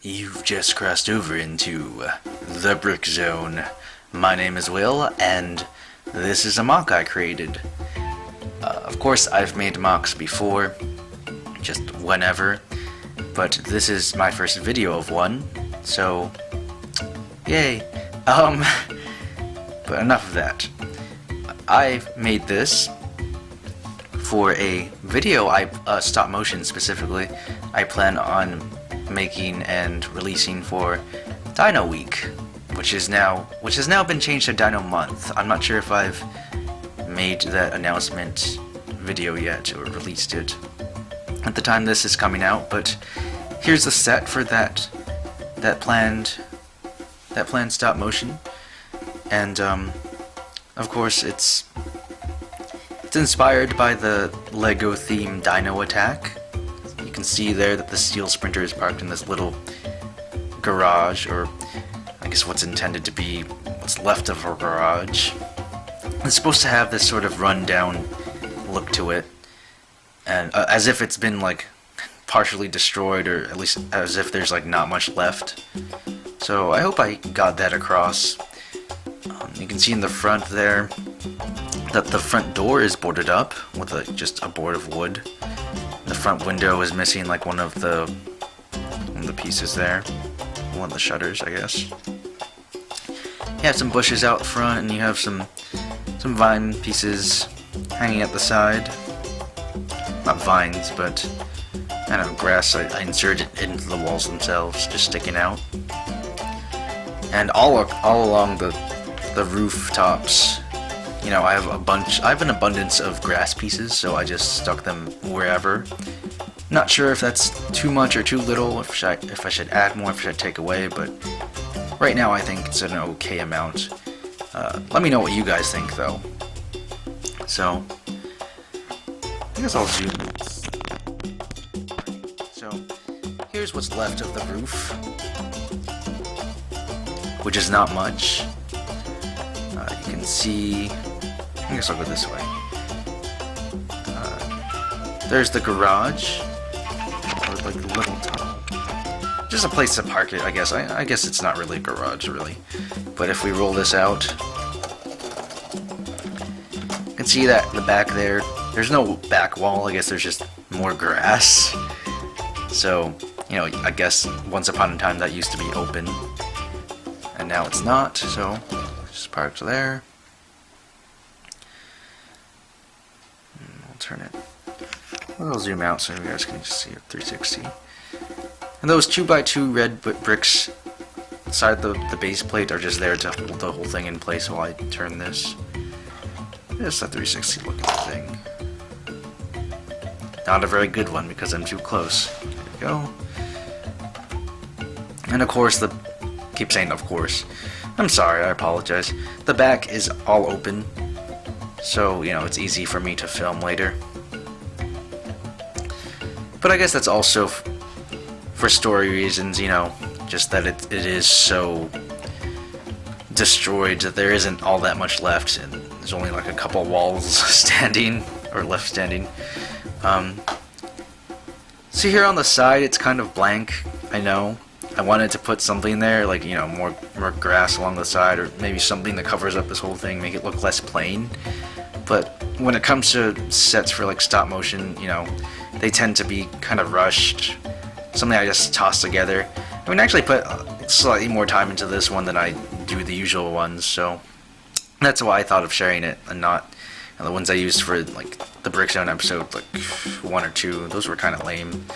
You've just crossed over into the Brick Zone. My name is Will, and this is a MOC I created. Of course, I've made MOCs before, just whenever, but this is my first video of one, so yay. But enough of that. I made this for a video, stop motion specifically, I plan on making and releasing for Dino Week, which has now been changed to Dino Month. I'm not sure if I've made that announcement video yet or released it at the time this is coming out, but here's the set for that planned stop motion, and of course it's inspired by the Lego themed Dino Attack. You can see there that the steel sprinter is parked in this little garage, or I guess what's intended to be what's left of a garage. It's supposed to have this sort of run-down look to it, and as if it's been like partially destroyed, or at least as if there's like not much left. So I hope I got that across. You can see in the front there that the front door is boarded up with just a board of wood. The front window is missing like one of the pieces there, one of the shutters, I guess. You have some bushes out front, and you have some vine pieces hanging at the side. Not vines, but I don't know, grass I inserted into the walls themselves, just sticking out. And all along the rooftops, you know, I have an abundance of grass pieces, so I just stuck them wherever. Not sure if that's too much or too little, if I should add more, if I should take away, but right now I think it's an okay amount. Let me know what you guys think, though. So, I guess I'll zoom. So, here's what's left of the roof, which is not much. You can see, I guess I'll go this way. There's the garage, or like the little tunnel. Just a place to park it, I guess. I guess it's not really a garage, really. But if we roll this out, you can see that the back there's no back wall. I guess there's just more grass. So, you know, I guess once upon a time that used to be open, and now it's not, so just parked there. I'll turn it. I'll zoom out so you guys can just see it 360. And those 2x2 red bricks inside the base plate are just there to hold the whole thing in place while I turn this. Just a 360 looking thing. Not a very good one because I'm too close. There we go. And of course, keep saying of course. I'm sorry, I apologize. The back is all open, so, you know, it's easy for me to film later. But I guess that's also for story reasons, you know, just that it is so destroyed that there isn't all that much left, and there's only like a couple walls standing, or left standing. See here on the side, it's kind of blank, I know. I wanted to put something there, like, you know, more grass along the side, or maybe something that covers up this whole thing, make it look less plain. But when it comes to sets for like stop motion, you know, they tend to be kind of rushed. Something I just toss together. I mean, I actually put slightly more time into this one than I do the usual ones, so that's why I thought of sharing it, and not the ones I used for like the Brick Zone episode, like 1 or 2. Those were kind of lame,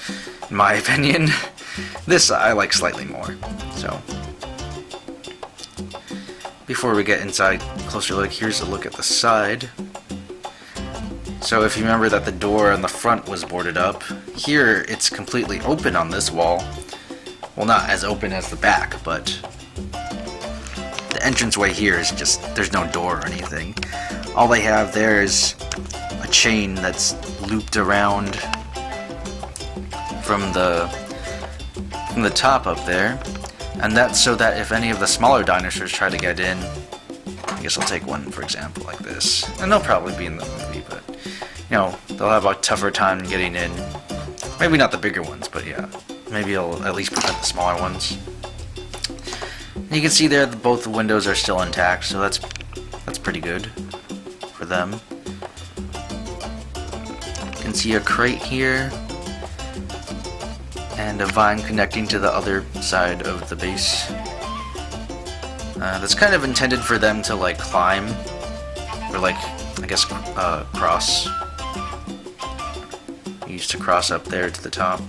in my opinion. This I like slightly more. So, before we get inside, closer look, here's a look at the side. So if you remember that the door on the front was boarded up, here it's completely open on this wall. Well, not as open as the back, but the entranceway here is just, there's no door or anything. All they have there is a chain that's looped around from the top up there, and that's so that if any of the smaller dinosaurs try to get in, I guess I'll take one for example like this, and they'll probably be in the movie, but you know, they'll have a tougher time getting in. Maybe not the bigger ones, but yeah. Maybe it'll at least prevent the smaller ones. And you can see there that both the windows are still intact, so that's pretty good for them. You can see a crate here, and a vine connecting to the other side of the base. That's kind of intended for them to like climb, or like, I guess, cross. Used to cross up there to the top,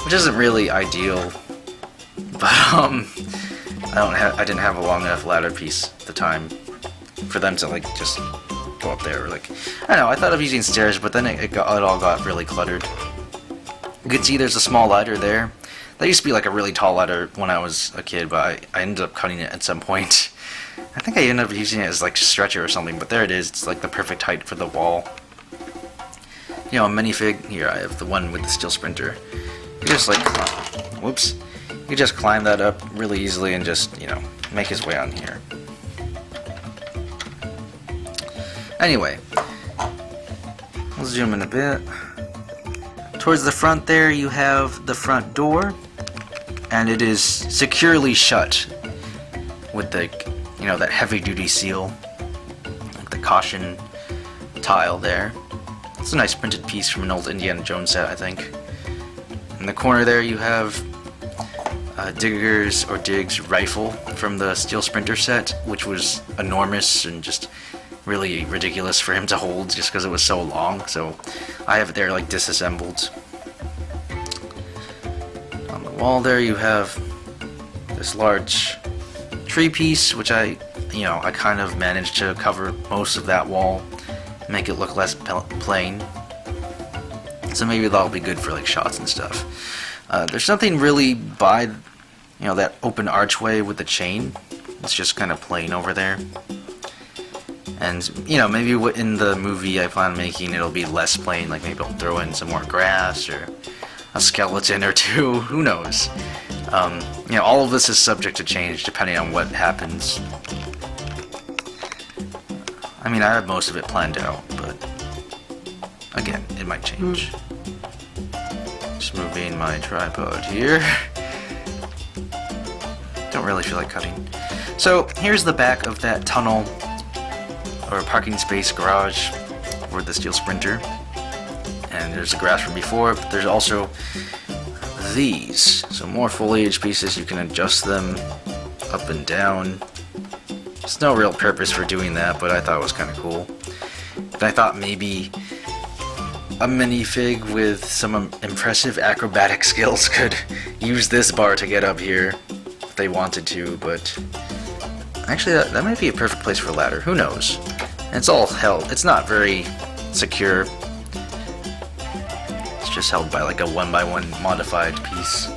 which isn't really ideal, but I didn't have a long enough ladder piece at the time for them to like just go up there. Or like, I don't know, I thought of using stairs, but then it all got really cluttered. You can see there's a small ladder there. That used to be like a really tall ladder when I was a kid, but I ended up cutting it at some point. I think I ended up using it as like a stretcher or something, but there it is. It's like the perfect height for the wall. You know, a minifig. Here, I have the one with the steel sprinter. You just like climb. Whoops. You just climb that up really easily and just, you know, make his way on here. Anyway, we'll zoom in a bit. Towards the front there, you have the front door, and it is securely shut with the, you know, that heavy-duty seal, like the caution tile there. It's a nice printed piece from an old Indiana Jones set, I think. In the corner there, you have Diggs rifle from the Steel Sprinter set, which was enormous and just really ridiculous for him to hold just because it was so long. So I have it there like disassembled. On the wall there, you have this large tree piece, which I kind of managed to cover most of that wall, make it look less plain. So maybe that'll be good for like shots and stuff. There's nothing really by, you know, that open archway with the chain. It's just kind of plain over there. And, you know, maybe in the movie I plan on making, it'll be less plain. Like maybe I'll throw in some more grass or a skeleton or two. Who knows? You know, all of this is subject to change depending on what happens. I mean, I have most of it planned out, but again, it might change. Just moving my tripod here. Don't really feel like cutting. So here's the back of that tunnel or parking space garage for the Steel Sprinter. And there's the grass from before, but there's also these. So more foliage pieces, you can adjust them up and down. There's no real purpose for doing that, but I thought it was kind of cool. And I thought maybe a minifig with some impressive acrobatic skills could use this bar to get up here if they wanted to, but actually that might be a perfect place for a ladder. Who knows? And it's all held. It's not very secure. It's just held by like a 1x1 modified piece.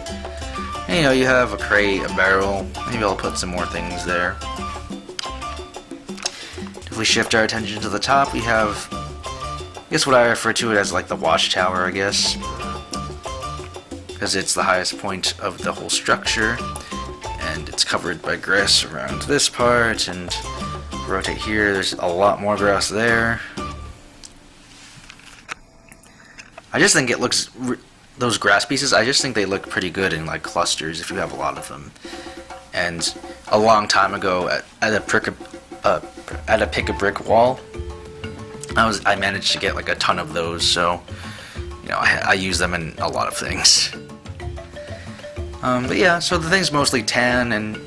And, you know, you have a crate, a barrel. Maybe I'll put some more things there. If we shift our attention to the top, we have, I guess what I refer to it as like the watchtower, I guess, because it's the highest point of the whole structure, and it's covered by grass around this part, and rotate here, there's a lot more grass there. I just think it looks, those grass pieces, I just think they look pretty good in like clusters if you have a lot of them. And a long time ago at a pick-a-brick wall, I managed to get like a ton of those, so you know I use them in a lot of things. But yeah, so the thing's mostly tan and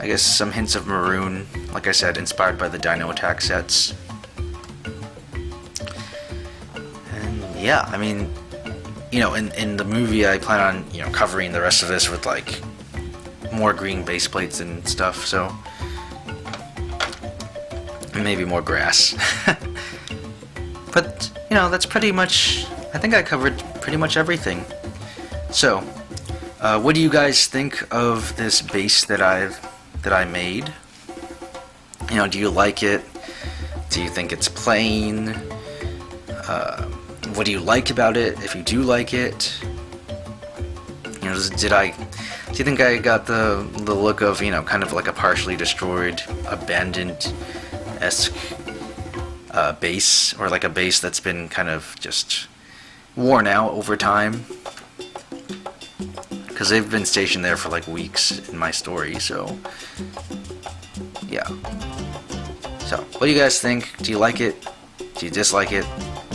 I guess some hints of maroon, like I said, inspired by the Dino Attack sets. And yeah, I mean, you know, in the movie I plan on, you know, covering the rest of this with like more green base plates and stuff, so maybe more grass. But, you know, that's pretty much, I think I covered pretty much everything. So, what do you guys think of this base that I made? You know, do you like it? Do you think it's plain? What do you like about it, if you do like it? You know, do you think I got the look of, you know, kind of like a partially destroyed, abandoned-esque base, or like a base that's been kind of just worn out over time. Because they've been stationed there for like weeks in my story, so yeah. So, what do you guys think? Do you like it? Do you dislike it?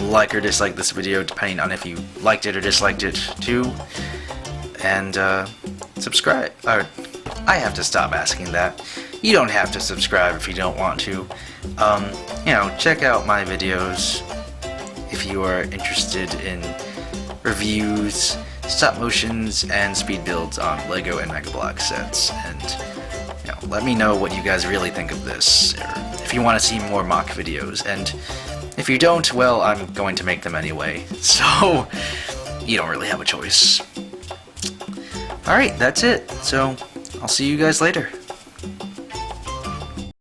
Like or dislike this video, depending on if you liked it or disliked it too. And subscribe. Or, I have to stop asking that. You don't have to subscribe if you don't want to. You know, check out my videos if you are interested in reviews, stop motions, and speed builds on Lego and Mega Block sets. And you know, let me know what you guys really think of this, or if you want to see more mock videos. And if you don't, well, I'm going to make them anyway, so you don't really have a choice. Alright, that's it. So, I'll see you guys later.